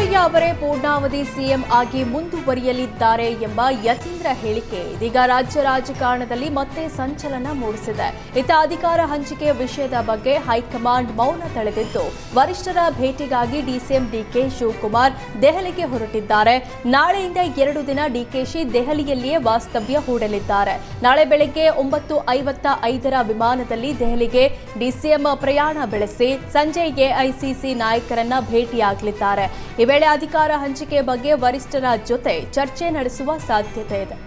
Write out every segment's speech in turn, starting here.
ಸಿದ್ದರಾಮಯ್ಯ ಅವರೇ ಪೂರ್ಣಾವಧಿ ಸಿಎಂ ಆಗಿ ಮುಂದುವರಿಯಲಿದ್ದಾರೆ ಎಂಬ ಯತೀಂದ್ರ ಹೇಳಿಕೆ ಇದೀಗ ರಾಜ್ಯ ರಾಜಕಾರಣದಲ್ಲಿ ಮತ್ತೆ ಸಂಚಲನ ಮೂಡಿಸಿದೆ. ಇತ್ತ ಅಧಿಕಾರ ಹಂಚಿಕೆ ವಿಷಯದ ಬಗ್ಗೆ ಹೈಕಮಾಂಡ್ ಮೌನ ತಳೆದಿದ್ದು, ವರಿಷ್ಠರ ಭೇಟಿಗಾಗಿ ಡಿಸಿಎಂ ಡಿಕೆ ಶಿವಕುಮಾರ್ ದೆಹಲಿಗೆ ಹೊರಟಿದ್ದಾರೆ. ನಾಳೆಯಿಂದ 2 ದಿನ ಡಿಕೆಶಿ ದೆಹಲಿಯಲ್ಲಿಯೇ ವಾಸ್ತವ್ಯ ಹೂಡಲಿದ್ದಾರೆ. ನಾಳೆ ಬೆಳಗ್ಗೆ 9:55 ವಿಮಾನದಲ್ಲಿ ದೆಹಲಿಗೆ ಡಿಸಿಎಂ ಪ್ರಯಾಣ ಬೆಳೆಸಿ ಸಂಜೆ ಎಐಸಿಸಿ ನಾಯಕರನ್ನ ಭೇಟಿಯಾಗಲಿದ್ದಾರೆ. ಈ ವೇಳೆ ಅಧಿಕಾರ ಹಂಚಿಕೆ ಬಗ್ಗೆ ವರಿಷ್ಠರ ಜೊತೆ ಚರ್ಚೆ ನಡೆಸುವ ಸಾಧ್ಯತೆ ಇದೆ.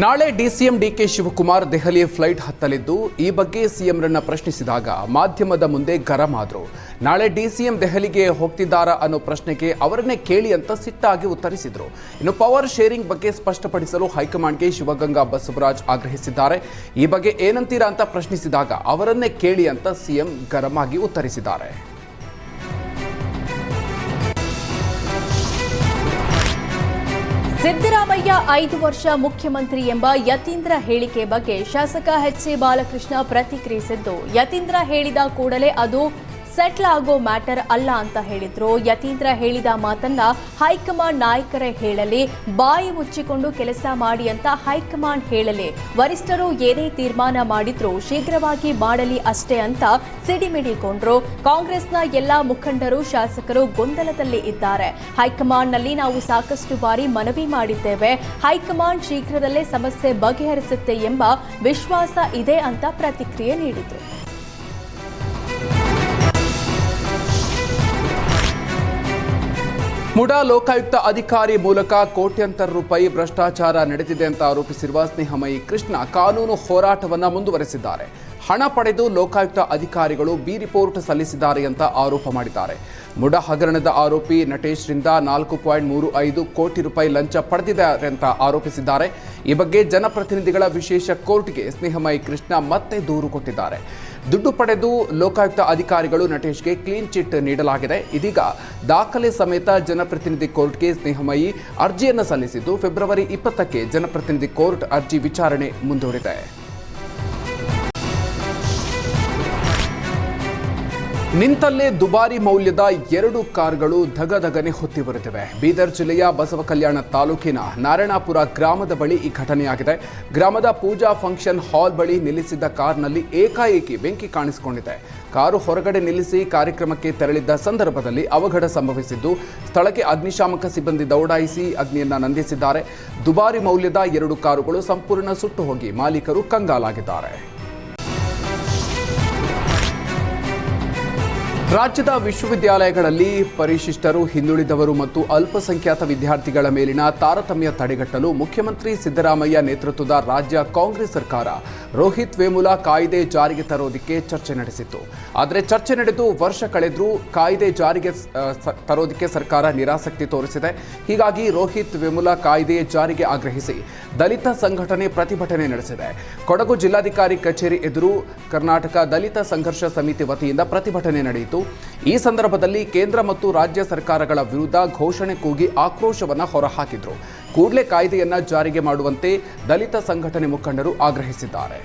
ನಾಳೆ DCM DK Shivakumar Delhi flight ಹತ್ತಲಿದ್ದು, ಈ ಬಗ್ಗೆ ಸಿಎಂರನ್ನ ಪ್ರಶ್ನಿಸಿದಾಗ ಮಾಧ್ಯಮದ ಮುಂದೆ ಗರಂ ಆದ್ರು. ನಾಳೆ ಡಿಸಿಎಂ ದೆಹಲಿಗೆ ಹೋಗ್ತಿದ್ದಾರಾ ಅನ್ನೋ ಪ್ರಶ್ನೆಗೆ ಅವರನ್ನೇ ಕೇಳಿ ಅಂತ ಸಿಟ್ಟಾಗಿ ಉತ್ತರಿಸಿದ್ರು. ಇನ್ನು ಪವರ್ ಶೇರಿಂಗ್ ಬಗ್ಗೆ ಸ್ಪಷ್ಟಪಡಿಸಲು ಹೈಕಮಾಂಡ್ಗೆ ಶಿವಗಂಗಾ ಬಸವರಾಜ್ ಆಗ್ರಹಿಸಿದ್ದಾರೆ. ಈ ಬಗ್ಗೆ ಏನಂತೀರಾ ಅಂತ ಪ್ರಶ್ನಿಸಿದಾಗ ಅವರನ್ನೇ ಕೇಳಿ ಅಂತ ಸಿಎಂ ಗರಂ ಆಗಿ ಉತ್ತರಿಸಿದ್ದಾರೆ. ಸಿದ್ದರಾಮಯ್ಯ 5 ವರ್ಷ ಮುಖ್ಯಮಂತ್ರಿ ಎಂಬ ಯತೀಂದ್ರ ಹೇಳಿಕೆ ಬಗ್ಗೆ ಶಾಸಕ ಎಚ್.ಸಿ. ಬಾಲಕೃಷ್ಣ ಪ್ರತಿಕ್ರಿಯಿಸಿದ್ದು, ಯತೀಂದ್ರ ಹೇಳಿದ ಕೂಡಲೇ ಅದು ಸೆಟ್ಲ್ ಆಗೋ ಮ್ಯಾಟರ್ ಅಲ್ಲ ಅಂತ ಹೇಳಿದ್ರು. ಯತೀಂದ್ರ ಹೇಳಿದ ಮಾತನ್ನ ಹೈಕಮಾಂಡ್ ನಾಯಕರೇ ಹೇಳಲಿ, ಬಾಯಿ ಮುಚ್ಚಿಕೊಂಡು ಕೆಲಸ ಮಾಡಿ ಅಂತ ಹೈಕಮಾಂಡ್ ಹೇಳಲಿ, ವರಿಷ್ಠರು ಏನೇ ತೀರ್ಮಾನ ಮಾಡಿದ್ರು ಶೀಘ್ರವಾಗಿ ಮಾಡಲಿ ಅಷ್ಟೇ ಅಂತ ಸಿಡಿಮಿಡಿಕೊಂಡ್ರು. ಕಾಂಗ್ರೆಸ್ನ ಎಲ್ಲಾ ಮುಖಂಡರು, ಶಾಸಕರು ಗೊಂದಲದಲ್ಲಿ ಇದ್ದಾರೆ. ಹೈಕಮಾಂಡ್ನಲ್ಲಿ ನಾವು ಸಾಕಷ್ಟು ಬಾರಿ ಮನವಿ ಮಾಡಿದ್ದೇವೆ. ಹೈಕಮಾಂಡ್ ಶೀಘ್ರದಲ್ಲೇ ಸಮಸ್ಯೆ ಬಗೆಹರಿಸುತ್ತೆ ಎಂಬ ವಿಶ್ವಾಸ ಇದೆ ಅಂತ ಪ್ರತಿಕ್ರಿಯೆ ನೀಡಿದರು. ಮುಡಾ ಲೋಕಾಯುಕ್ತ ಅಧಿಕಾರಿ ಮೂಲಕ ಕೋಟ್ಯಂತರ ರೂಪಾಯಿ ಭ್ರಷ್ಟಾಚಾರ ನಡೆದಿದೆ ಅಂತ ಆರೋಪಿಸಿರುವ ಸ್ನೇಹಮಯಿ ಕೃಷ್ಣ ಕಾನೂನು ಹೋರಾಟವನ್ನು ಮುಂದುವರೆಸಿದ್ದಾರೆ. ಹಣ ಪಡೆದು ಲೋಕಾಯುಕ್ತ ಅಧಿಕಾರಿಗಳು ಬಿ ರಿಪೋರ್ಟ್ ಸಲ್ಲಿಸಿದ್ದಾರೆ ಅಂತ ಆರೋಪ ಮಾಡಿದ್ದಾರೆ. ಮುಡಾ ಹಗರಣದ ಆರೋಪಿ ನಟೇಶ್ರಿಂದ 4.35 ಕೋಟಿ ರೂಪಾಯಿ ಲಂಚ ಪಡೆದಿದ್ದಾರೆ ಅಂತ ಆರೋಪಿಸಿದ್ದಾರೆ. ಈ ಬಗ್ಗೆ ಜನಪ್ರತಿನಿಧಿಗಳ ವಿಶೇಷ ಕೋರ್ಟ್ಗೆ ಸ್ನೇಹಮಯಿ ಕೃಷ್ಣ ಮತ್ತೆ ದೂರು ಕೊಟ್ಟಿದ್ದಾರೆ. ದುಡ್ಡು ಪಡೆದು ಲೋಕಾಯುಕ್ತ ಅಧಿಕಾರಿಗಳು ನಟೇಶ್ಗೆ ಕ್ಲೀನ್ ಚಿಟ್ ನೀಡಲಾಗಿದೆ. ಇದೀಗ ದಾಖಲೆ ಸಮೇತ ಜನಪ್ರತಿನಿಧಿ ಕೋರ್ಟ್ಗೆ ಸ್ನೇಹಮಯಿ ಅರ್ಜಿಯನ್ನು ಸಲ್ಲಿಸಿದ್ದು, ಫೆಬ್ರವರಿ 20ಕ್ಕೆ ಜನಪ್ರತಿನಿಧಿ ಕೋರ್ಟ್ ಅರ್ಜಿ ವಿಚಾರಣೆ ಮುಂದೂಡಿದೆ. ನಿಂತಲ್ಲೇ ದುಬಾರಿ ಮೌಲ್ಯದ 2 ಕಾರುಗಳು ಧಗಧಗನೆ ಹೊತ್ತಿ ಬರುತ್ತಿವೆ. ಬೀದರ್ ಜಿಲ್ಲೆಯ ಬಸವಕಲ್ಯಾಣ ತಾಲೂಕಿನ ನಾರಾಯಣಪುರ ಗ್ರಾಮದ ಬಳಿ ಈ ಘಟನೆಯಾಗಿದೆ. ಗ್ರಾಮದ ಪೂಜಾ ಫಂಕ್ಷನ್ ಹಾಲ್ ಬಳಿ ನಿಲ್ಲಿಸಿದ್ದ ಕಾರ್ನಲ್ಲಿ ಏಕಾಏಕಿ ಬೆಂಕಿ ಕಾಣಿಸಿಕೊಂಡಿದೆ. ಕಾರು ಹೊರಗಡೆ ನಿಲ್ಲಿಸಿ ಕಾರ್ಯಕ್ರಮಕ್ಕೆ ತೆರಳಿದ್ದ ಸಂದರ್ಭದಲ್ಲಿ ಅವಘಡ ಸಂಭವಿಸಿದ್ದು, ಸ್ಥಳಕ್ಕೆ ಅಗ್ನಿಶಾಮಕ ಸಿಬ್ಬಂದಿ ದೌಡಾಯಿಸಿ ಅಗ್ನಿಯನ್ನ ನಂದಿಸಿದ್ದಾರೆ. ದುಬಾರಿ ಮೌಲ್ಯದ 2 ಕಾರುಗಳು ಸಂಪೂರ್ಣ ಸುಟ್ಟು ಹೋಗಿ ಮಾಲೀಕರು ಕಂಗಾಲಾಗಿದ್ದಾರೆ. ರಾಜ್ಯದ ವಿಶ್ವವಿದ್ಯಾಲಯಗಳಲ್ಲಿ ಪರಿಶಿಷ್ಟರು, ಹಿಂದುಳಿದವರು ಮತ್ತು ಅಲ್ಪಸಂಖ್ಯಾತ ವಿದ್ಯಾರ್ಥಿಗಳ ಮೇಲಿನ ತಾರತಮ್ಯ ತಡೆಗಟ್ಟಲು ಮುಖ್ಯಮಂತ್ರಿ ಸಿದ್ದರಾಮಯ್ಯ ನೇತೃತ್ವದ ರಾಜ್ಯ ಕಾಂಗ್ರೆಸ್ ಸರ್ಕಾರ ರೋಹಿತ್ ವೇಮುಲಾ ಕಾಯ್ದೆ ಜಾರಿಗೆ ತರೋದಕ್ಕೆ ಚರ್ಚೆ ನಡೆಸಿತ್ತು. ಆದರೆ ಚರ್ಚೆ ನಡೆದು ವರ್ಷ ಕಳೆದರೂ ಕಾಯ್ದೆ ಜಾರಿಗೆ ತರೋದಕ್ಕೆ ಸರ್ಕಾರ ನಿರಾಸಕ್ತಿ ತೋರಿಸಿದೆ. ಹೀಗಾಗಿ ರೋಹಿತ್ ವೇಮುಲಾ ಕಾಯ್ದೆ ಜಾರಿಗೆ ಆಗ್ರಹಿಸಿ ದಲಿತ ಸಂಘಟನೆ ಪ್ರತಿಭಟನೆ ನಡೆಸಿದೆ. ಕೊಡಗು ಜಿಲ್ಲಾಧಿಕಾರಿ ಕಚೇರಿ ಎದುರು ಕರ್ನಾಟಕ ದಲಿತ ಸಂಘರ್ಷ ಸಮಿತಿ ವತಿಯಿಂದ ಪ್ರತಿಭಟನೆ ನಡೆಯಿತು. ಈ ಸಂದರ್ಭದಲ್ಲಿ ಕೇಂದ್ರ ಮತ್ತು ರಾಜ್ಯ ಸರ್ಕಾರಗಳ ವಿರುದ್ಧ ಘೋಷಣೆ ಕೂಗಿ ಆಕ್ರೋಶವನ್ನು ಹೊರಹಾಕಿದ್ರು. ಕೂಡಲೇ ಕಾಯ್ದೆಯನ್ನ ಜಾರಿಗೆ ಮಾಡುವಂತೆ ದಲಿತ ಸಂಘಟನೆ ಮುಖಂಡರು ಆಗ್ರಹಿಸಿದ್ದಾರೆ.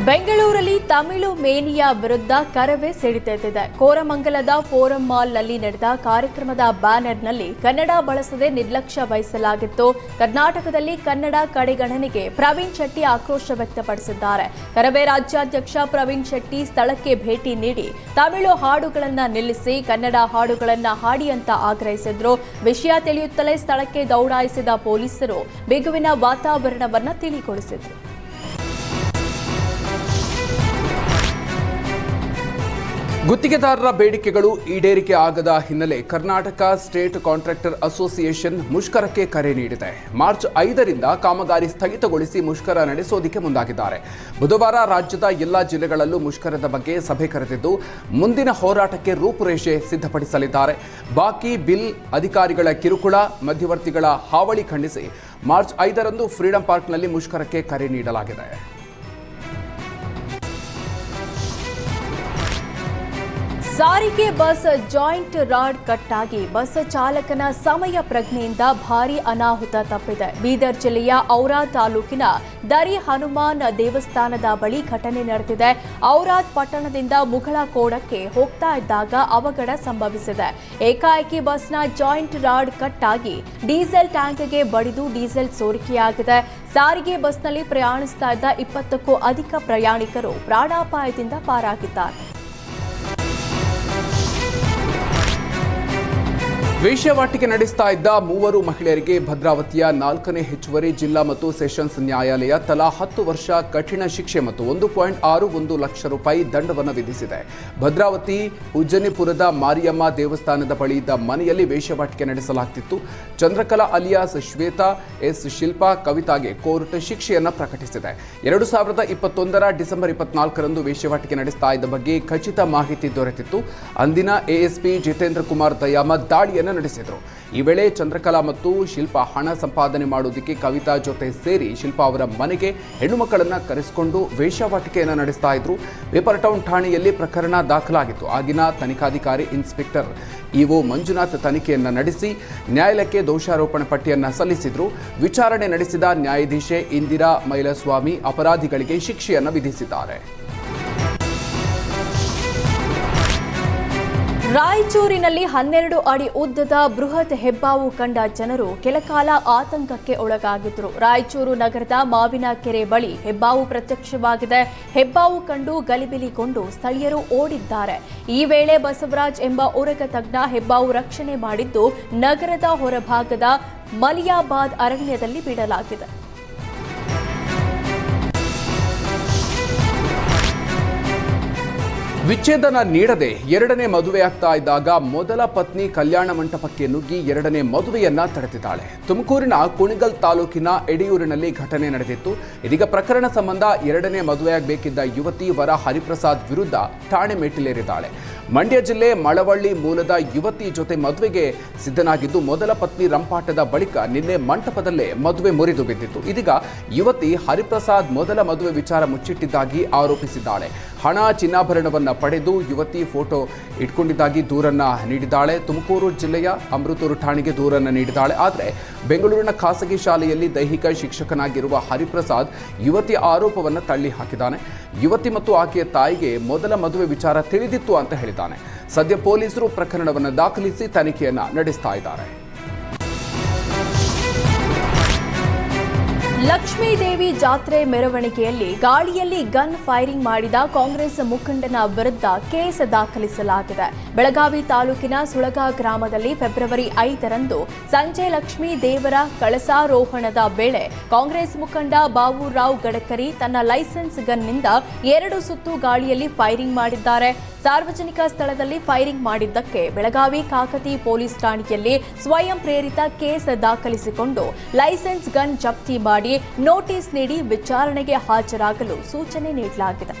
ಬೆಂಗಳೂರಲ್ಲಿ ತಮಿಳು ಮೇನಿಯಾ ವಿರುದ್ಧ ಕರವೇ ಸಿಡಿದೆದ್ದಿದೆ. ಕೋರಮಂಗಲದ ಫೋರಂ ಮಾಲ್ನಲ್ಲಿ ನಡೆದ ಕಾರ್ಯಕ್ರಮದ ಬ್ಯಾನರ್ನಲ್ಲಿ ಕನ್ನಡ ಬಳಸದೆ ನಿರ್ಲಕ್ಷ್ಯ ವಹಿಸಲಾಗಿತ್ತು. ಕರ್ನಾಟಕದಲ್ಲಿ ಕನ್ನಡ ಕಡೆಗಣನೆಗೆ ಪ್ರವೀಣ್ ಶೆಟ್ಟಿ ಆಕ್ರೋಶ ವ್ಯಕ್ತಪಡಿಸಿದ್ದಾರೆ. ಕರವೇ ರಾಜ್ಯಾಧ್ಯಕ್ಷ ಪ್ರವೀಣ್ ಶೆಟ್ಟಿ ಸ್ಥಳಕ್ಕೆ ಭೇಟಿ ನೀಡಿ ತಮಿಳು ಹಾಡುಗಳನ್ನು ನಿಲ್ಲಿಸಿ ಕನ್ನಡ ಹಾಡುಗಳನ್ನು ಹಾಡಿ ಅಂತ ಆಗ್ರಹಿಸಿದ್ರು. ವಿಷಯ ತಿಳಿಯುತ್ತಲೇ ಸ್ಥಳಕ್ಕೆ ದೌಡಾಯಿಸಿದ ಪೊಲೀಸರು ಬಿಗುವಿನ ವಾತಾವರಣವನ್ನು ತಿಳಿಗೊಳಿಸಿದ್ರು. ಗುತ್ತಿಗೆದಾರರ ಬೇಡಿಕೆಗಳು ಈಡೇರಿಕೆ ಆಗದ ಹಿನ್ನೆಲೆ ಕರ್ನಾಟಕ ಸ್ಟೇಟ್ ಕಾಂಟ್ರಾಕ್ಟರ್ ಅಸೋಸಿಯೇಷನ್ ಮುಷ್ಕರಕ್ಕೆ ಕರೆ ನೀಡಿದೆ. ಮಾರ್ಚ್ 5ರಿಂದ ಕಾಮಗಾರಿ ಸ್ಥಗಿತಗೊಳಿಸಿ ಮುಷ್ಕರ ನಡೆಸೋದಕ್ಕೆ ಮುಂದಾಗಿದ್ದಾರೆ. ಬುಧವಾರ ರಾಜ್ಯದ ಎಲ್ಲಾ ಜಿಲ್ಲೆಗಳಲ್ಲೂ ಮುಷ್ಕರದ ಬಗ್ಗೆ ಸಭೆ ಕರೆದಿದ್ದು, ಮುಂದಿನ ಹೋರಾಟಕ್ಕೆ ರೂಪುರೇಷೆ ಸಿದ್ಧಪಡಿಸಲಿದ್ದಾರೆ. ಬಾಕಿ ಬಿಲ್, ಅಧಿಕಾರಿಗಳ ಕಿರುಕುಳ, ಮಧ್ಯವರ್ತಿಗಳ ಹಾವಳಿ ಖಂಡಿಸಿ ಮಾರ್ಚ್ 5ರಂದು ಫ್ರೀಡಂ ಪಾರ್ಕ್ನಲ್ಲಿ ಮುಷ್ಕರಕ್ಕೆ ಕರೆ ನೀಡಲಾಗಿದೆ. ಸಾರಿಗೆ ಬಸ್ ಜಾಯಿಂಟ್ ರಾಡ್ ಕಟ್ಟಾಗಿ ಬಸ್ ಚಾಲಕನ ಸಮಯ ಪ್ರಜ್ಞೆಯಿಂದ ಭಾರೀ ಅನಾಹುತ ತಪ್ಪಿದೆ. ಬೀದರ್ ಜಿಲ್ಲೆಯ ಔರಾದ್ ತಾಲೂಕಿನ ದರಿ ಹನುಮಾನ್ ದೇವಸ್ಥಾನದ ಬಳಿ ಘಟನೆ ನಡೆದಿದೆ. ಔರಾದ್ ಪಟ್ಟಣದಿಂದ ಮುಗಳಕೋಡಕ್ಕೆ ಹೋಗ್ತಾ ಇದ್ದಾಗ ಅವಘಡ ಸಂಭವಿಸಿದೆ. ಏಕಾಏಕಿ ಬಸ್ನ ಜಾಯಿಂಟ್ ರಾಡ್ ಕಟ್ಟಾಗಿ ಡೀಸೆಲ್ ಟ್ಯಾಂಕ್ಗೆ ಬಡಿದು ಡೀಸೆಲ್ ಸೋರಿಕೆಯಾಗಿದೆ. ಸಾರಿಗೆ ಬಸ್ನಲ್ಲಿ ಪ್ರಯಾಣಿಸ್ತಾ ಇದ್ದ 20ಕ್ಕೂ ಅಧಿಕ ಪ್ರಯಾಣಿಕರು ಪ್ರಾಣಾಪಾಯದಿಂದ ಪಾರಾಗಿದ್ದಾರೆ. ವೇಶ್ಯಾವಾಟಿಕೆ ನಡೆಸ್ತಾ ಇದ್ದ 3 ಮಹಿಳೆಯರಿಗೆ ಭದ್ರಾವತಿಯ 4ನೇ ಹೆಚ್ಚುವರಿ ಜಿಲ್ಲಾ ಮತ್ತು ಸೆಷನ್ಸ್ ನ್ಯಾಯಾಲಯ ತಲಾ 10 ವರ್ಷ ಕಠಿಣ ಶಿಕ್ಷೆ ಮತ್ತು 1.61 ಲಕ್ಷ ರೂಪಾಯಿ ದಂಡವನ್ನು ವಿಧಿಸಿದೆ. ಭದ್ರಾವತಿ ಉಜ್ಜನಿಪುರದ ಮಾರಿಯಮ್ಮ ದೇವಸ್ಥಾನದ ಬಳಿ ಇದ್ದ ಮನೆಯಲ್ಲಿ ವೇಶ್ಯಾವಾಟಿಕೆ ನಡೆಸಲಾಗುತ್ತಿತ್ತು. ಚಂದ್ರಕಲಾ ಅಲಿಯಾಸ್ ಶ್ವೇತಾ ಎಸ್ ಶಿಲ್ಪಾ ಕವಿತಾಗೆ ಕೋರ್ಟ್ ಶಿಕ್ಷೆಯನ್ನು ಪ್ರಕಟಿಸಿದೆ. 2021ರ ಡಿಸೆಂಬರ್ 24ರಂದು ವೇಶ್ಯಾವಾಟಿಕೆ ನಡೆಸ್ತಾ ಇದ್ದ ಬಗ್ಗೆ ಖಚಿತ ಮಾಹಿತಿ ದೊರೆತಿತ್ತು. ಅಂದಿನ ಎಎಸ್ಪಿ ಜಿತೇಂದ್ರ ಕುಮಾರ್ ದಯಾಮತ್ ದಾಳಿಯನ್ನು ನಡೆಸಿದರು. ಈ ವೇಳೆ ಚಂದ್ರಕಲಾ ಮತ್ತು ಶಿಲ್ಪಾ ಹಣ ಸಂಪಾದನೆ ಮಾಡುವುದಕ್ಕೆ ಕವಿತಾ ಜೊತೆ ಸೇರಿ ಶಿಲ್ಪಾ ಅವರ ಮನೆಗೆ ಹೆಣ್ಣು ಮಕ್ಕಳನ್ನು ಕರೆಸಿಕೊಂಡು ವೇಶ್ಯಾವಾಟಿಕೆಯನ್ನು ನಡೆಸ್ತಾ ಇದ್ರು. ಪೇಪರ್ ಟೌನ್ ಠಾಣೆಯಲ್ಲಿ ಪ್ರಕರಣ ದಾಖಲಾಗಿತ್ತು. ಆಗಿನ ತನಿಖಾಧಿಕಾರಿ ಇನ್ಸ್ಪೆಕ್ಟರ್ ಇಒ ಮಂಜುನಾಥ್ ತನಿಖೆಯನ್ನು ನಡೆಸಿ ನ್ಯಾಯಾಲಯಕ್ಕೆ ದೋಷಾರೋಪಣೆ ಪಟ್ಟಿಯನ್ನು ಸಲ್ಲಿಸಿದ್ರು. ವಿಚಾರಣೆ ನಡೆಸಿದ ನ್ಯಾಯಾಧೀಶೆ ಇಂದಿರಾ ಮೈಲಸ್ವಾಮಿ ಅಪರಾಧಿಗಳಿಗೆ ಶಿಕ್ಷೆಯನ್ನು ವಿಧಿಸಿದ್ದಾರೆ. ರಾಯಚೂರಿನಲ್ಲಿ 12 ಅಡಿ ಉದ್ದದ ಬೃಹತ್ ಹೆಬ್ಬಾವು ಕಂಡ ಜನರು ಕೆಲಕಾಲ ಆತಂಕಕ್ಕೆ ಒಳಗಾಗಿದ್ದರು. ರಾಯಚೂರು ನಗರದ ಮಾವಿನ ಕೆರೆ ಬಳಿ ಹೆಬ್ಬಾವು ಪ್ರತ್ಯಕ್ಷವಾಗಿದೆ. ಹೆಬ್ಬಾವು ಕಂಡು ಗಲಿಬಿಲಿಗೊಂಡು ಸ್ಥಳೀಯರು ಓಡಿದ್ದಾರೆ. ಈ ವೇಳೆ ಬಸವರಾಜ್ ಎಂಬ ಉರಗ ತಜ್ಞ ಹೆಬ್ಬಾವು ರಕ್ಷಣೆ ಮಾಡಿದ್ದು ನಗರದ ಹೊರಭಾಗದ ಮಲಿಯಾಬಾದ್ ಅರಣ್ಯದಲ್ಲಿ ಬಿಡಲಾಗಿದೆ. ವಿಚ್ಛೇದನ ನೀಡದೆ 2ನೇ ಮದುವೆಯಾಗ್ತಾ ಇದ್ದಾಗ ಮೊದಲ ಪತ್ನಿ ಕಲ್ಯಾಣ ಮಂಟಪಕ್ಕೆ ನುಗ್ಗಿ 2ನೇ ಮದುವೆಯನ್ನ ತಡೆದಿದ್ದಾಳೆ. ತುಮಕೂರಿನ ಕುಣಿಗಲ್ ತಾಲೂಕಿನ ಎಡೆಯೂರಿನಲ್ಲಿ ಘಟನೆ ನಡೆದಿತ್ತು. ಇದೀಗ ಪ್ರಕರಣ ಸಂಬಂಧ 2ನೇ ಮದುವೆಯಾಗಬೇಕಿದ್ದ ಯುವತಿ ವರ ಹರಿಪ್ರಸಾದ್ ವಿರುದ್ಧ ಠಾಣೆ ಮೆಟ್ಟಿಲೇರಿದ್ದಾಳೆ. ಮಂಡ್ಯ ಜಿಲ್ಲೆ ಮಳವಳ್ಳಿ ಮೂಲದ ಯುವತಿ ಜೊತೆ ಮದುವೆಗೆ ಸಿದ್ಧನಾಗಿದ್ದು ಮೊದಲ ಪತ್ನಿ ರಂಪಾಟದ ಬಳಿಕ ನಿನ್ನೆ ಮಂಟಪದಲ್ಲೇ ಮದುವೆ ಮುರಿದು ಬಿದ್ದಿತ್ತು. ಇದೀಗ ಯುವತಿ ಹರಿಪ್ರಸಾದ್ ಮೊದಲ ಮದುವೆ ವಿಚಾರ ಮುಚ್ಚಿಟ್ಟಿದ್ದಾಗಿ ಆರೋಪಿಸಿದ್ದಾಳೆ. ಹಣ ಚಿನ್ನಾಭರಣವನ್ನ ಪಡೆದು ಯುವತಿ ಫೋಟೋ ಇಟ್ಕೊಂಡಿದ್ದಾಗಿ ದೂರನ್ನ ನೀಡಿದ್ದಾಳೆ. ತುಮಕೂರು ಜಿಲ್ಲೆಯ ಅಮೃತೂರು ಠಾಣೆಗೆ ದೂರನ್ನ ನೀಡಿದ್ದಾಳೆ. ಆದರೆ ಬೆಂಗಳೂರಿನ ಖಾಸಗಿ ಶಾಲೆಯಲ್ಲಿ ದೈಹಿಕ ಶಿಕ್ಷಕನಾಗಿರುವ ಹರಿಪ್ರಸಾದ್ ಯುವತಿಯ ಆರೋಪವನ್ನು ತಳ್ಳಿ ಹಾಕಿದ್ದಾನೆ. ಯುವತಿ ಮತ್ತು ಆಕೆಯ ತಾಯಿಗೆ ಮೊದಲ ಮದುವೆ ವಿಚಾರ ತಿಳಿದಿತ್ತು ಅಂತ ಹೇಳಿದ್ದಾನೆ. ಸದ್ಯ ಪೊಲೀಸರು ಪ್ರಕರಣವನ್ನು ದಾಖಲಿಸಿ ತನಿಖೆಯನ್ನ ನಡೆಸ್ತಾ ಇದ್ದಾರೆ. ಲಕ್ಷ್ಮೀದೇವಿ ಜಾತ್ರೆ ಮೆರವಣಿಗೆಯಲ್ಲಿ ಗಾಳಿಯಲ್ಲಿ ಗನ್ ಫೈರಿಂಗ್ ಮಾಡಿದ ಕಾಂಗ್ರೆಸ್ ಮುಖಂಡನ ವಿರುದ್ಧ ಕೇಸ್ ದಾಖಲಿಸಲಾಗಿದೆ. ಬೆಳಗಾವಿ ತಾಲೂಕಿನ ಸುಳಗ ಗ್ರಾಮದಲ್ಲಿ ಫೆಬ್ರವರಿ 5ರಂದು ಸಂಜೆ ಲಕ್ಷ್ಮೀ ದೇವರ ಕಳಸಾರೋಹಣದ ವೇಳೆ ಕಾಂಗ್ರೆಸ್ ಮುಖಂಡ ಬಾಬುರಾವ್ ಗಡಕರಿ ತನ್ನ ಲೈಸೆನ್ಸ್ ಗನ್ನಿಂದ 2 ಸುತ್ತು ಗಾಳಿಯಲ್ಲಿ ಫೈರಿಂಗ್ ಮಾಡಿದ್ದಾರೆ. ಸಾರ್ವಜನಿಕ ಸ್ಥಳದಲ್ಲಿ ಫೈರಿಂಗ್ ಮಾಡಿದ್ದಕ್ಕೆ ಬೆಳಗಾವಿ ಕಾಕತಿ ಪೊಲೀಸ್ ಠಾಣೆಯಲ್ಲಿ ಸ್ವಯಂ ಪ್ರೇರಿತ ಕೇಸ್ ದಾಖಲಿಸಿಕೊಂಡು ಲೈಸೆನ್ಸ್ ಗನ್ ಜಪ್ತಿ ಮಾಡಿ ನೋಟಿಸ್ ನೀಡಿ ವಿಚಾರಣೆಗೆ ಹಾಜರಾಗಲು ಸೂಚನೆ ನೀಡಲಾಗಿದೆ.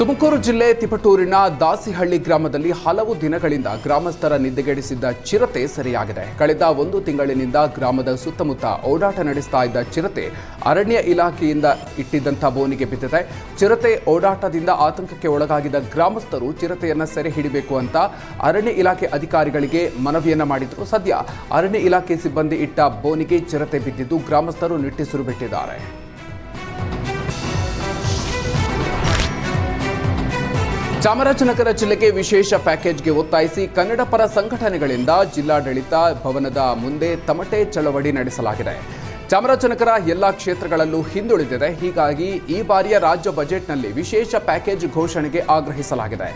ತುಮಕೂರು ಜಿಲ್ಲೆ ತಿಪಟೂರಿನ ದಾಸಿಹಳ್ಳಿ ಗ್ರಾಮದಲ್ಲಿ ಹಲವು ದಿನಗಳಿಂದ ಗ್ರಾಮಸ್ಥರ ನಿದ್ದೆಗೆಡಿಸಿದ್ದ ಚಿರತೆ ಸೆರೆಯಾಗಿದೆ. ಕಳೆದ 1 ತಿಂಗಳಿನಿಂದ ಗ್ರಾಮದ ಸುತ್ತಮುತ್ತ ಓಡಾಟ ನಡೆಸ್ತಾ ಇದ್ದ ಚಿರತೆ ಅರಣ್ಯ ಇಲಾಖೆಯಿಂದ ಇಟ್ಟಿದ್ದಂಥ ಬೋನಿಗೆ ಬಿದ್ದಿದೆ. ಚಿರತೆ ಓಡಾಟದಿಂದ ಆತಂಕಕ್ಕೆ ಒಳಗಾಗಿದ್ದ ಗ್ರಾಮಸ್ಥರು ಚಿರತೆಯನ್ನ ಸೆರೆ ಹಿಡಿಬೇಕು ಅಂತ ಅರಣ್ಯ ಇಲಾಖೆ ಅಧಿಕಾರಿಗಳಿಗೆ ಮನವಿಯನ್ನ ಮಾಡಿದ್ರು. ಸದ್ಯ ಅರಣ್ಯ ಇಲಾಖೆ ಸಿಬ್ಬಂದಿ ಇಟ್ಟ ಬೋನಿಗೆ ಚಿರತೆ ಬಿದ್ದಿದ್ದು ಗ್ರಾಮಸ್ಥರು ನಿಟ್ಟುಸಿರು ಬಿಟ್ಟಿದ್ದಾರೆ. ಚಾಮರಾಜನಗರ ಜಿಲ್ಲೆಗೆ ವಿಶೇಷ ಪ್ಯಾಕೇಜ್ಗೆ ಒತ್ತಾಯಿಸಿ ಕನ್ನಡ ಪರ ಸಂಘಟನೆಗಳಿಂದ ಜಿಲ್ಲಾಡಳಿತ ಭವನದ ಮುಂದೆ ತಮಟೆ ಚಳವಳಿ ನಡೆಸಲಾಗಿದೆ. ಚಾಮರಾಜನಗರ ಎಲ್ಲ ಕ್ಷೇತ್ರಗಳಲ್ಲೂ ಹಿಂದುಳಿದಿದೆ. ಹೀಗಾಗಿ ಈ ಬಾರಿಯ ರಾಜ್ಯ ಬಜೆಟ್ನಲ್ಲಿ ವಿಶೇಷ ಪ್ಯಾಕೇಜ್ ಘೋಷಣೆಗೆ ಆಗ್ರಹಿಸಲಾಗಿದೆ.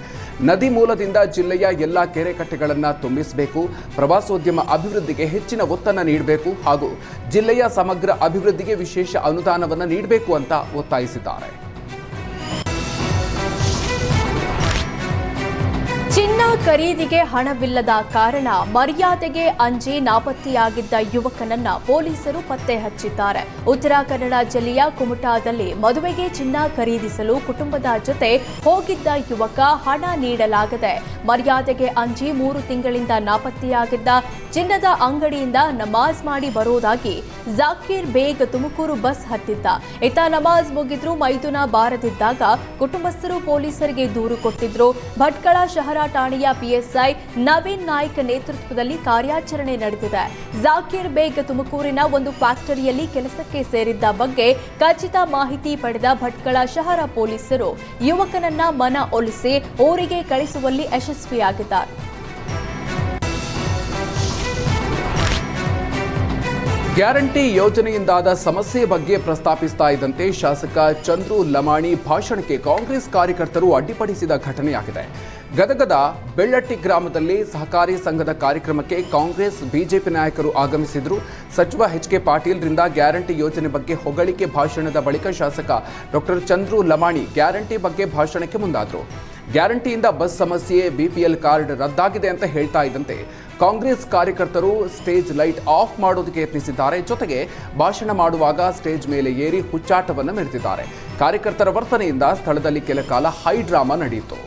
ನದಿ ಮೂಲದಿಂದ ಜಿಲ್ಲೆಯ ಎಲ್ಲ ಕೆರೆ ಕಟ್ಟೆಗಳನ್ನು ತುಂಬಿಸಬೇಕು, ಪ್ರವಾಸೋದ್ಯಮ ಅಭಿವೃದ್ಧಿಗೆ ಹೆಚ್ಚಿನ ಒತ್ತನ್ನು ನೀಡಬೇಕು ಹಾಗೂ ಜಿಲ್ಲೆಯ ಸಮಗ್ರ ಅಭಿವೃದ್ಧಿಗೆ ವಿಶೇಷ ಅನುದಾನವನ್ನು ನೀಡಬೇಕು ಅಂತ ಒತ್ತಾಯಿಸಿದ್ದಾರೆ. ಚಿನ್ನ ಖರೀದಿಗೆ ಹಣವಿಲ್ಲದ ಕಾರಣ ಮರ್ಯಾದೆಗೆ ಅಂಜಿ ನಾಪತ್ತೆಯಾಗಿದ್ದ ಯುವಕನನ್ನ ಪೊಲೀಸರು ಪತ್ತೆ ಹಚ್ಚಿದ್ದಾರೆ. ಉತ್ತರ ಕನ್ನಡ ಜಿಲ್ಲೆಯ ಕುಮಟಾದಲ್ಲಿ ಮದುವೆಗೆ ಚಿನ್ನ ಖರೀದಿಸಲು ಕುಟುಂಬದ ಜೊತೆ ಹೋಗಿದ್ದ ಯುವಕ ಹಣ ನೀಡಲಾಗದೆ ಮರ್ಯಾದೆಗೆ ಅಂಜಿ 3 ತಿಂಗಳಿಂದ ನಾಪತ್ತೆಯಾಗಿದ್ದ ಚಿನ್ನದ ಅಂಗಡಿಯಿಂದ ನಮಾಜ್ ಮಾಡಿ ಬರೋದಾಗಿ ಜಾಕೀರ್ ಬೇಗ್ ತುಮಕೂರು ಬಸ್ ಹತ್ತಿದ್ದ. ಇತ್ತ ನಮಾಜ್ ಮುಗಿದ್ರೂ ಮೈದುನ ಬಾರದಿದ್ದಾಗ ಕುಟುಂಬಸ್ಥರು ಪೊಲೀಸರಿಗೆ ದೂರು ಕೊಟ್ಟಿದ್ರು. ಭಟ್ಕಳ ಶಹರ ಠಾಣೆಯ ಪಿಎಸ್ಐ ನವೀನ್ ನಾಯ್ಕ್ ನೇತೃತ್ವದಲ್ಲಿ ಕಾರ್ಯಾಚರಣೆ ನಡೆದಿದೆ. ಜಾಕೀರ್ ಬೇಗ್ ತುಮಕೂರಿನ ಒಂದು ಫ್ಯಾಕ್ಟರಿಯಲ್ಲಿ ಕೆಲಸಕ್ಕೆ ಸೇರಿದ್ದ ಬಗ್ಗೆ ಖಚಿತ ಮಾಹಿತಿ ಪಡೆದ ಭಟ್ಕಳ ಶಹರ ಪೊಲೀಸರು ಯುವಕನನ್ನ ಮನ ಒಲಿಸಿ ಊರಿಗೆ ಕಳಿಸುವಲ್ಲಿ ಯಶಸ್ವಿಯಾಗಿದ್ದಾರೆ. ಗ್ಯಾರಂಟಿ ಯೋಜನೆಯಿಂದಾದ ಸಮಸ್ಯೆ ಬಗ್ಗೆ ಪ್ರಸ್ತಾಪಿಸ್ತಾ ಇದ್ದಂತೆ ಶಾಸಕ ಚಂದ್ರು ಲಮಾಣಿ ಭಾಷಣಕ್ಕೆ ಕಾಂಗ್ರೆಸ್ ಕಾರ್ಯಕರ್ತರು ಅಡ್ಡಿಪಡಿಸಿದ ಘಟನೆಯಾಗಿದೆ. ಗದಗದ ಬೆಳ್ಳಟ್ಟಿ ಗ್ರಾಮದಲ್ಲಿ ಸಹಕಾರಿ ಸಂಘದ ಕಾರ್ಯಕ್ರಮಕ್ಕೆ ಕಾಂಗ್ರೆಸ್ ಬಿಜೆಪಿ ನಾಯಕರು ಆಗಮಿಸಿದ್ರು. ಸಚಿವ ಎಚ್.ಕೆ. ಪಾಟೀಲ್ರಿಂದ ಗ್ಯಾರಂಟಿ ಯೋಜನೆ ಬಗ್ಗೆ ಹೊಗಳಿಕೆ ಭಾಷಣದ ಬಳಿಕ ಶಾಸಕ ಡಾಕ್ಟರ್ ಚಂದ್ರು ಲಮಾಣಿ ಗ್ಯಾರಂಟಿ ಬಗ್ಗೆ ಭಾಷಣಕ್ಕೆ ಮುಂದಾದರು. ಗ್ಯಾರಂಟಿಯಿಂದ ಬಸ್ ಸಮಸ್ಯೆ, ಬಿಪಿಎಲ್ ಕಾರ್ಡ್ ರದ್ದಾಗಿದೆ ಅಂತ ಹೇಳ್ತಾ ಇದ್ದಂತೆ ಕಾಂಗ್ರೆಸ್ ಕಾರ್ಯಕರ್ತರು ಸ್ಟೇಜ್ ಲೈಟ್ ಆಫ್ ಮಾಡೋದಕ್ಕೆ ಯತ್ನಿಸಿದ್ದಾರೆ. ಜೊತೆಗೆ ಭಾಷಣ ಮಾಡುವಾಗ ಸ್ಟೇಜ್ ಮೇಲೆ ಏರಿ ಹುಚ್ಚಾಟವನ್ನು ಮೆರೆದಿದ್ದಾರೆ. ಕಾರ್ಯಕರ್ತರ ವರ್ತನೆಯಿಂದ ಸ್ಥಳದಲ್ಲಿ ಕೆಲ ಕಾಲ ಹೈ ಡ್ರಾಮಾ ನಡೆಯಿತು.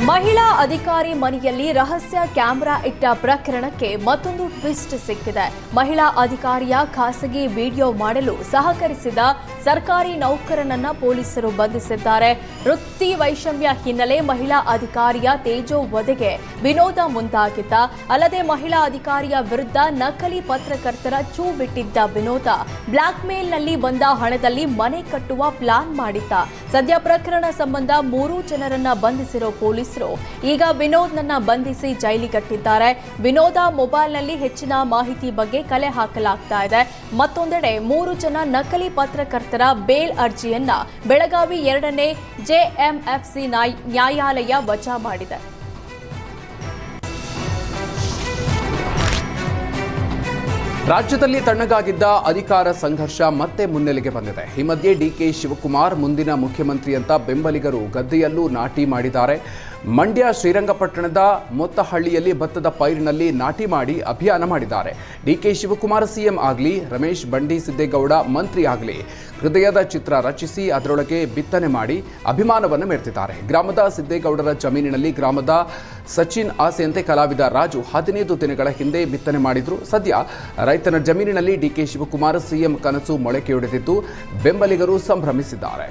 ಮಹಿಳಾ ಅಧಿಕಾರಿ ಮನೆಯಲ್ಲಿ ರಹಸ್ಯ ಕ್ಯಾಮೆರಾ ಇಟ್ಟ ಪ್ರಕರಣಕ್ಕೆ ಮತ್ತೊಂದು ಟ್ವಿಸ್ಟ್ ಸಿಕ್ಕಿದೆ. ಮಹಿಳಾ ಅಧಿಕಾರಿಯ ಖಾಸಗಿ ವಿಡಿಯೋ ಮಾಡಲು ಸಹಕರಿಸಿದ ಸರ್ಕಾರಿ ನೌಕರನನ್ನ ಪೊಲೀಸರು ಬಂಧಿಸಿದ್ದಾರೆ. ವೃತ್ತಿ ವೈಷಮ್ಯ ಹಿನ್ನೆಲೆ ಮಹಿಳಾ ಅಧಿಕಾರಿಯ ತೇಜೋವಧೆಗೆ ವಿನೋದ ಮುಂದಾಗಿದ್ದ. ಅಲ್ಲದೆ ಮಹಿಳಾ ಅಧಿಕಾರಿಯ ವಿರುದ್ಧ ನಕಲಿ ಪತ್ರಕರ್ತರ ಛೂ ಬಿಟ್ಟಿದ್ದ ವಿನೋದ ಬ್ಲಾಕ್ಮೇಲ್ನಲ್ಲಿ ಬಂದ ಹಣದಲ್ಲಿ ಮನೆ ಕಟ್ಟುವ ಪ್ಲಾನ್ ಮಾಡಿದ್ದ. ಸದ್ಯ ಪ್ರಕರಣ ಸಂಬಂಧ 3 ಜನರನ್ನ ಬಂಧಿಸಿರೋ ಪೊಲೀಸರು ಈಗ ವಿನೋದ್ನನ್ನ ಬಂಧಿಸಿ ಜೈಲಿಗಟ್ಟಿದ್ದಾರೆ. ವಿನೋದ ಮೊಬೈಲ್ನಲ್ಲಿ ಹೆಚ್ಚಿನ ಮಾಹಿತಿ ಬಗ್ಗೆ ಕಲೆ ಹಾಕಲಾಗ್ತಾ ಇದೆ. ಮತ್ತೊಂದೆಡೆ 3 ಜನ ನಕಲಿ ಪತ್ರಕರ್ತರ ಬೇಲ್ ಅರ್ಜಿಯನ್ನ ಬೆಳಗಾವಿ 2ನೇ ಜೆಎಂಎಫ್ಸಿ ನ್ಯಾಯಾಲಯ ವಜಾ ಮಾಡಿದೆ. ರಾಜ್ಯದಲ್ಲಿ ತಣ್ಣಗಾಗಿದ್ದ ಅಧಿಕಾರ ಸಂಘರ್ಷ ಮತ್ತೆ ಮುನ್ನೆಲೆಗೆ ಬಂದಿದೆ. ಈ ಮಧ್ಯೆ ಡಿಕೆ ಶಿವಕುಮಾರ್ ಮುಂದಿನ ಮುಖ್ಯಮಂತ್ರಿ ಅಂತ ಬೆಂಬಲಿಗರು ಗದ್ದೆಯಲ್ಲೂ ನಾಟಿ ಮಾಡಿದ್ದಾರೆ. ಮಂಡ್ಯ ಶ್ರೀರಂಗಪಟ್ಟಣದ ಮೊತ್ತಹಳ್ಳಿಯಲ್ಲಿ ಭತ್ತದ ಪೈರಿನಲ್ಲಿ ನಾಟಿ ಮಾಡಿ ಅಭಿಯಾನ ಮಾಡಿದ್ದಾರೆ. ಡಿಕೆ ಶಿವಕುಮಾರ್ ಸಿಎಂ ಆಗಲಿ, ರಮೇಶ್ ಬಂಡಿ ಸಿದ್ದೇಗೌಡ ಮಂತ್ರಿ ಆಗಲಿ, ಹೃದಯದ ಚಿತ್ರ ರಚಿಸಿ ಅದರೊಳಗೆ ಬಿತ್ತನೆ ಮಾಡಿ ಅಭಿಮಾನವನ್ನು ಮೆರೆದಿದ್ದಾರೆ. ಗ್ರಾಮದ ಸಿದ್ದೇಗೌಡರ ಜಮೀನಿನಲ್ಲಿ ಗ್ರಾಮದ ಸಚಿನ್ ಆಸೆಯಂತೆ ಕಲಾವಿದ ರಾಜು 15 ದಿನಗಳ ಹಿಂದೆ ಬಿತ್ತನೆ ಮಾಡಿದ್ರು. ಸದ್ಯ ರೈತನ ಜಮೀನಿನಲ್ಲಿ ಡಿಕೆ ಶಿವಕುಮಾರ್ ಸಿಎಂ ಕನಸು ಮೊಳಕೆಯೊಡೆದಿದ್ದು ಬೆಂಬಲಿಗರು ಸಂಭ್ರಮಿಸಿದ್ದಾರೆ.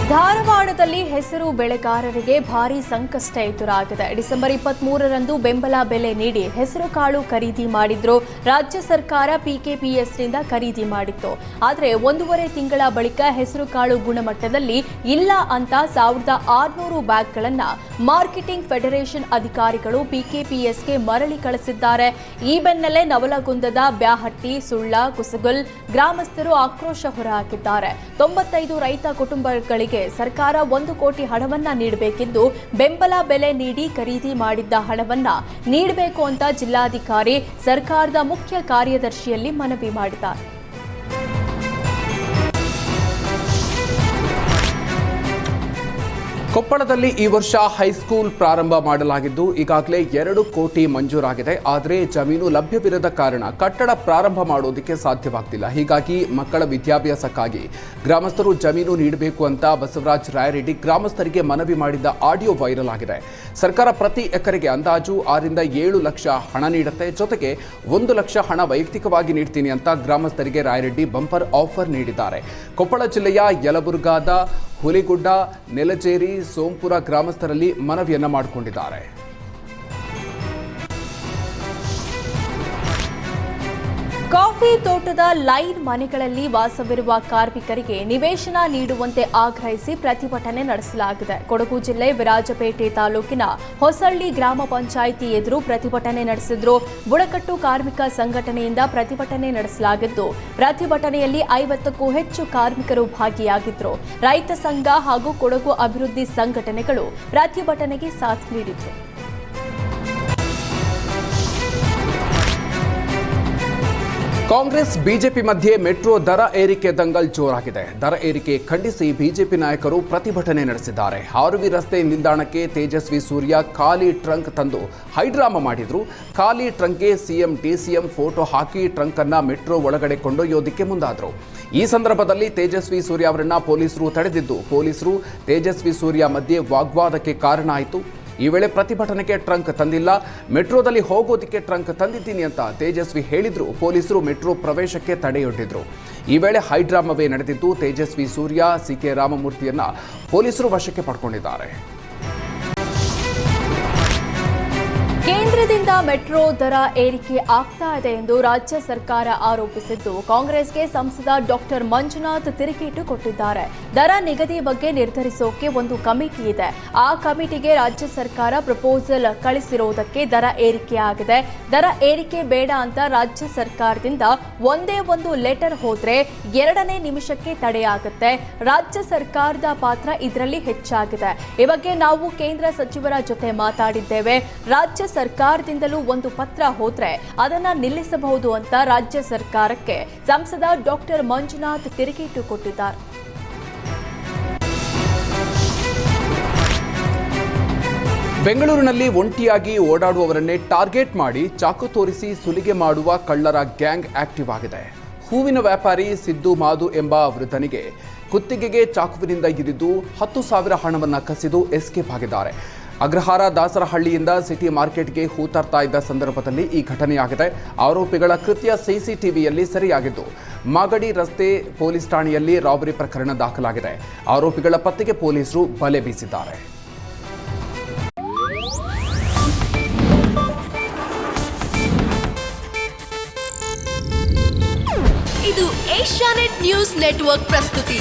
ಧಾರವಾಡದಲ್ಲಿ ಹೆಸರು ಬೆಳೆಗಾರರಿಗೆ ಭಾರೀ ಸಂಕಷ್ಟ ಎದುರಾಗಿದೆ. ಡಿಸೆಂಬರ್ 23ರಂದು ಬೆಂಬಲ ಬೆಲೆ ನೀಡಿ ಹೆಸರು ಕಾಳು ಖರೀದಿ ಮಾಡಿದ್ರು. ರಾಜ್ಯ ಸರ್ಕಾರ ಪಿಕೆಪಿಎಸ್ನಿಂದ ಖರೀದಿ ಮಾಡಿತ್ತು. ಆದರೆ 1.5 ತಿಂಗಳ ಬಳಿಕ ಹೆಸರು ಕಾಳು ಗುಣಮಟ್ಟದಲ್ಲಿ ಇಲ್ಲ ಅಂತ 1600 ಬ್ಯಾಗ್ಗಳನ್ನು ಮಾರ್ಕೆಟಿಂಗ್ ಫೆಡರೇಷನ್ ಅಧಿಕಾರಿಗಳು ಪಿಕೆಪಿಎಸ್ಗೆ ಮರಳಿ ಕಳಿಸಿದ್ದಾರೆ. ಈ ಬೆನ್ನಲ್ಲೇ ನವಲಗುಂದದ ಬ್ಯಾಹಟ್ಟಿ, ಸುಳ್ಳ, ಕುಸಗುಲ್ ಗ್ರಾಮಸ್ಥರು ಆಕ್ರೋಶ ಹೊರಹಾಕಿದ್ದಾರೆ. 95 ರೈತ ಕುಟುಂಬಗಳಿಗೆ ಸರ್ಕಾರ 1 ಕೋಟಿ ಹಣವನ್ನ ನೀಡಬೇಕಿದ್ದು ಬೆಂಬಲ ಬೆಲೆ ನೀಡಿ ಖರೀದಿ ಮಾಡಿದ್ದ ಹಣವನ್ನ ನೀಡಬೇಕು ಅಂತ ಜಿಲ್ಲಾಧಿಕಾರಿ ಸರ್ಕಾರದ ಮುಖ್ಯ ಕಾರ್ಯದರ್ಶಿಯಲ್ಲಿ ಮನವಿ ಮಾಡಿದ್ದಾರೆ. ಕೊಪ್ಪಳದಲ್ಲಿ ಈ ವರ್ಷ ಹೈಸ್ಕೂಲ್ ಪ್ರಾರಂಭ ಮಾಡಲಾಗಿದ್ದು ಈಗಾಗಲೇ 2 ಕೋಟಿ ಮಂಜೂರಾಗಿದೆ. ಆದರೆ ಜಮೀನು ಲಭ್ಯವಿರದ ಕಾರಣ ಕಟ್ಟಡ ಪ್ರಾರಂಭ ಮಾಡೋದಕ್ಕೆ ಸಾಧ್ಯವಾಗ್ತಿಲ್ಲ. ಹೀಗಾಗಿ ಮಕ್ಕಳ ವಿದ್ಯಾಭ್ಯಾಸಕ್ಕಾಗಿ ಗ್ರಾಮಸ್ಥರು ಜಮೀನು ನೀಡಬೇಕು ಅಂತ ಬಸವರಾಜ ರಾಯರೆಡ್ಡಿ ಗ್ರಾಮಸ್ಥರಿಗೆ ಮನವಿ ಮಾಡಿದ್ದ ಆಡಿಯೋ ವೈರಲ್ ಆಗಿದೆ. ಸರ್ಕಾರ ಪ್ರತಿ ಎಕರೆಗೆ ಅಂದಾಜು 6 ರಿಂದ 7 ಲಕ್ಷ ಹಣ ನೀಡುತ್ತೆ. ಜೊತೆಗೆ 1 ಲಕ್ಷ ಹಣ ವೈಯಕ್ತಿಕವಾಗಿ ನೀಡ್ತೀನಿ ಅಂತ ಗ್ರಾಮಸ್ಥರಿಗೆ ರಾಯರೆಡ್ಡಿ ಬಂಪರ್ ಆಫರ್ ನೀಡಿದ್ದಾರೆ. ಕೊಪ್ಪಳ ಜಿಲ್ಲೆಯ ಯಲಬುರ್ಗಾದ ಹುಲಿಗುಡ್ಡ, ನೆಲಜೇರಿ, ಸೋಂಪುರ ಗ್ರಾಮಸ್ಥರಲ್ಲಿ ಮನವಿಯನ್ನ ಮಾಡಿಕೊಂಡಿದ್ದಾರೆ. ಕಾಫಿ ತೋಟದ ಲೈನ್ ಮನೆಗಳಲ್ಲಿ ವಾಸವಿರುವ ಕಾರ್ಮಿಕರಿಗೆ ನಿವೇಶನ ನೀಡುವಂತೆ ಆಗ್ರಹಿಸಿ ಪ್ರತಿಭಟನೆ ನಡೆಸಲಾಗಿದೆ. ಕೊಡಗು ಜಿಲ್ಲೆ ವಿರಾಜಪೇಟೆ ತಾಲೂಕಿನ ಹೊಸಳ್ಳಿ ಗ್ರಾಮ ಪಂಚಾಯಿತಿ ಎದುರು ಪ್ರತಿಭಟನೆ ನಡೆಸಿದ್ರು. ಬುಡಕಟ್ಟು ಕಾರ್ಮಿಕ ಸಂಘಟನೆಯಿಂದ ಪ್ರತಿಭಟನೆ ನಡೆಸಲಾಗಿದ್ದು ಪ್ರತಿಭಟನೆಯಲ್ಲಿ 50ಕ್ಕೂ ಹೆಚ್ಚು ಕಾರ್ಮಿಕರು ಭಾಗಿಯಾಗಿದ್ರು. ರೈತ ಸಂಘ ಹಾಗೂ ಕೊಡಗು ಅಭಿವೃದ್ಧಿ ಸಂಘಟನೆಗಳು ಪ್ರತಿಭಟನೆಗೆ ಸಾಥ್ ನೀಡಿದ್ರು. ಕಾಂಗ್ರೆಸ್ ಬಿಜೆಪಿ ಮಧ್ಯೆ ಮೆಟ್ರೋ ದರ ಏರಿಕೆ ದಂಗಲ್ ಜೋರಾಗಿದೆ. ದರ ಏರಿಕೆ ಖಂಡಿಸಿ ಬಿಜೆಪಿ ನಾಯಕರು ಪ್ರತಿಭಟನೆ ನಡೆಸಿದ್ದಾರೆ. ಆರ್ವಿ ರಸ್ತೆ ನಿಲ್ದಾಣಕ್ಕೆ ತೇಜಸ್ವಿ ಸೂರ್ಯ ಖಾಲಿ ಟ್ರಂಕ್ ತಂದು ಹೈಡ್ರಾಮಾ ಮಾಡಿದ್ರು. ಖಾಲಿ ಟ್ರಂಕ್ಗೆ ಸಿಎಂ ಡಿಸಿಎಂ ಫೋಟೋ ಹಾಕಿ ಟ್ರಂಕ್ ಅನ್ನ ಮೆಟ್ರೋ ಒಳಗಡೆ ಕೊಂಡೊಯ್ಯೋದಕ್ಕೆ ಮುಂದಾದ್ರು. ಈ ಸಂದರ್ಭದಲ್ಲಿ ತೇಜಸ್ವಿ ಸೂರ್ಯ ಅವರನ್ನ ಪೊಲೀಸರು ತಡೆದಿದ್ದು, ಪೊಲೀಸರು ತೇಜಸ್ವಿ ಸೂರ್ಯ ಮಧ್ಯೆ ವಾಗ್ವಾದಕ್ಕೆ ಕಾರಣ ಆಯಿತು. ಈ ವೇಳೆ ಪ್ರತಿಭಟನೆಗೆ ಟ್ರಂಕ್ ತಂದಿಲ್ಲ, ಮೆಟ್ರೋದಲ್ಲಿ ಹೋಗೋದಕ್ಕೆ ಟ್ರಂಕ್ ತಂದಿದ್ದೀನಿ ಅಂತ ತೇಜಸ್ವಿ ಹೇಳಿದ್ರು. ಪೊಲೀಸರು ಮೆಟ್ರೋ ಪ್ರವೇಶಕ್ಕೆ ತಡೆಯೊಡ್ಡಿದ್ರು. ಈ ವೇಳೆ ಹೈಡ್ರಾಮವೇ ನಡೆದಿದ್ದು, ತೇಜಸ್ವಿ ಸೂರ್ಯ ಸಿಕೆ ರಾಮಮೂರ್ತಿಯನ್ನ ಪೊಲೀಸರು ವಶಕ್ಕೆ ಪಡ್ಕೊಂಡಿದ್ದಾರೆ. ಕೇಂದ್ರದಿಂದ ಮೆಟ್ರೋ ದರ ಏರಿಕೆ ಆಗ್ತಾ ಇದೆ ಎಂದು ರಾಜ್ಯ ಸರ್ಕಾರ ಆರೋಪಿಸಿದ್ದು, ಕಾಂಗ್ರೆಸ್ಗೆ ಸಂಸದ ಡಾಕ್ಟರ್ ಮಂಜುನಾಥ್ ತಿರುಗೇಟು ಕೊಟ್ಟಿದ್ದಾರೆ. ದರ ನಿಗದಿ ಬಗ್ಗೆ ನಿರ್ಧರಿಸೋಕೆ ಒಂದು ಕಮಿಟಿ ಇದೆ. ಆ ಕಮಿಟಿಗೆ ರಾಜ್ಯ ಸರ್ಕಾರ ಪ್ರಪೋಸಲ್ ಕಳಿಸಿರುವುದಕ್ಕೆ ದರ ಏರಿಕೆ ಆಗಿದೆ. ದರ ಏರಿಕೆ ಬೇಡ ಅಂತ ರಾಜ್ಯ ಸರ್ಕಾರದಿಂದ ಒಂದೇ ಒಂದು ಲೆಟರ್ ಹೋದ್ರೆ 2ನೇ ನಿಮಿಷಕ್ಕೆ ತಡೆಯಾಗುತ್ತೆ. ರಾಜ್ಯ ಸರ್ಕಾರದ ಪಾತ್ರ ಇದರಲ್ಲಿ ಹೆಚ್ಚಾಗಿದೆ. ಈ ಬಗ್ಗೆ ನಾವು ಕೇಂದ್ರ ಸಚಿವರ ಜೊತೆ ಮಾತಾಡಿದ್ದೇವೆ. ರಾಜ್ಯ ಸರ್ಕಾರದಿಂದಲೂ ಒಂದು ಪತ್ರ ಹೋದ್ರೆ ಅದನ್ನ ನಿಲ್ಲಿಸಬಹುದು ಅಂತ ರಾಜ್ಯ ಸರ್ಕಾರಕ್ಕೆ ಸಂಸದ ಡಾಕ್ಟರ್ ಮಂಜುನಾಥ್ ತಿರುಗೇಟು ಕೊಟ್ಟಿದ್ದಾರೆ. ಬೆಂಗಳೂರಿನಲ್ಲಿ ಒಂಟಿಯಾಗಿ ಓಡಾಡುವವರನ್ನೇ ಟಾರ್ಗೆಟ್ ಮಾಡಿ ಚಾಕು ತೋರಿಸಿ ಸುಲಿಗೆ ಮಾಡುವ ಕಳ್ಳರ ಗ್ಯಾಂಗ್ ಆಕ್ಟಿವ್ ಆಗಿದೆ. ಹೂವಿನ ವ್ಯಾಪಾರಿ ಸಿದ್ದು ಮಾದು ಎಂಬ ವೃದ್ಧನಿಗೆ ಕುತ್ತಿಗೆಗೆ ಚಾಕುವಿನಿಂದ ಇರಿದು 10,000 ಹಣವನ್ನು ಕಸಿದು ಎಸ್ಕೇಪ್ ಆಗಿದ್ದಾರೆ. ಅಗ್ರಹಾರ ದಾಸರಹಳ್ಳಿಯಿಂದ ಸಿಟಿ ಮಾರ್ಕೆಟ್ಗೆ ಹೂ ತರ್ತಾ ಇದ್ದ ಸಂದರ್ಭದಲ್ಲಿ ಈ ಘಟನೆಯಾಗಿದೆ. ಆರೋಪಿಗಳ ಕೃತ್ಯ ಸಿಸಿಟಿವಿಯಲ್ಲಿ ಸೆರೆಯಾಗಿದ್ದು, ಮಾಗಡಿ ರಸ್ತೆ ಪೊಲೀಸ್ ಠಾಣೆಯಲ್ಲಿ ರಾಬರಿ ಪ್ರಕರಣ ದಾಖಲಾಗಿದೆ. ಆರೋಪಿಗಳ ಪತ್ತೆಗೆ ಪೊಲೀಸರು ಬಲೆ ಬೀಸಿದ್ದಾರೆ. ಇದು ಏಷ್ಯಾನೆಟ್ ನ್ಯೂಸ್ ನೆಟ್ವರ್ಕ್ ಪ್ರಸ್ತುತಿ.